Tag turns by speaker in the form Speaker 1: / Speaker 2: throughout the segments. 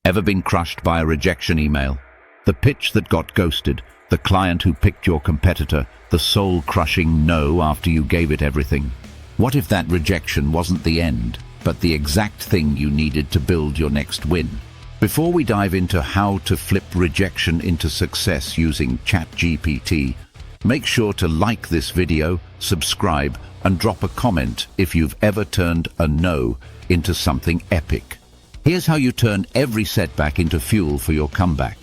Speaker 1: Ever been crushed by a rejection email? The pitch that got ghosted, the client who picked your competitor, the soul-crushing no after you gave it everything. What if that rejection wasn't the end, but the exact thing you needed to build your next win? Before we dive into how to flip rejection into success using ChatGPT, make sure to like this video, subscribe, and drop a comment if you've ever turned a no into something epic. Here's how you turn every setback into fuel for your comeback,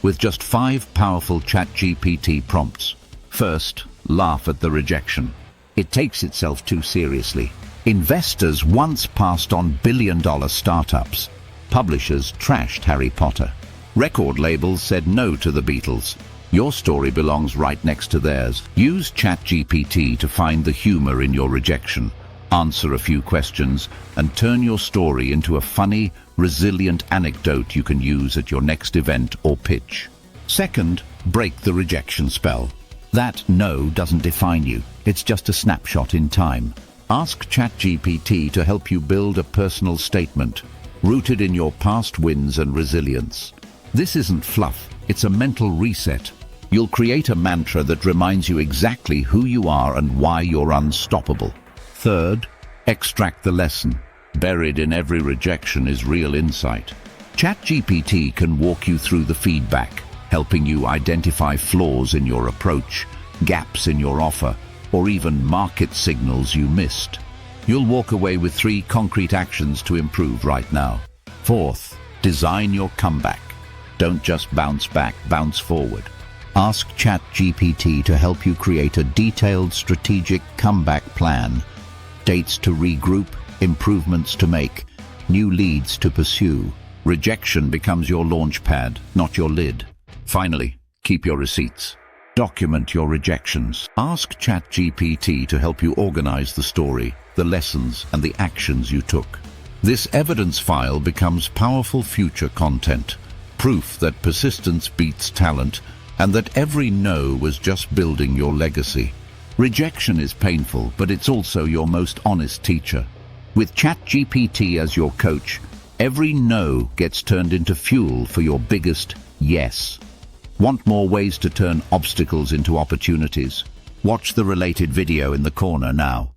Speaker 1: with just 5 powerful ChatGPT prompts. First, laugh at the rejection. It takes itself too seriously. Investors once passed on billion-dollar startups. Publishers trashed Harry Potter. Record labels said no to the Beatles. Your story belongs right next to theirs. Use ChatGPT to find the humor in your rejection. Answer a few questions and turn your story into a funny, resilient anecdote you can use at your next event or pitch. Second, break the rejection spell. That no doesn't define you. It's just a snapshot in time. Ask ChatGPT to help you build a personal statement rooted in your past wins and resilience. This isn't fluff, it's a mental reset. You'll create a mantra that reminds you exactly who you are and why you're unstoppable. Third, extract the lesson. Buried in every rejection is real insight. ChatGPT can walk you through the feedback, helping you identify flaws in your approach, gaps in your offer, or even market signals you missed. You'll walk away with 3 concrete actions to improve right now. Fourth, design your comeback. Don't just bounce back, bounce forward. Ask ChatGPT to help you create a detailed strategic comeback plan. Dates to regroup, improvements to make, new leads to pursue. Rejection becomes your launch pad, not your lid. Finally, keep your receipts. Document your rejections. Ask ChatGPT to help you organize the story, the lessons, and the actions you took. This evidence file becomes powerful future content, proof that persistence beats talent, and that every no was just building your legacy. Rejection is painful, but it's also your most honest teacher. With ChatGPT as your coach, every no gets turned into fuel for your biggest yes. Want more ways to turn obstacles into opportunities? Watch the related video in the corner now.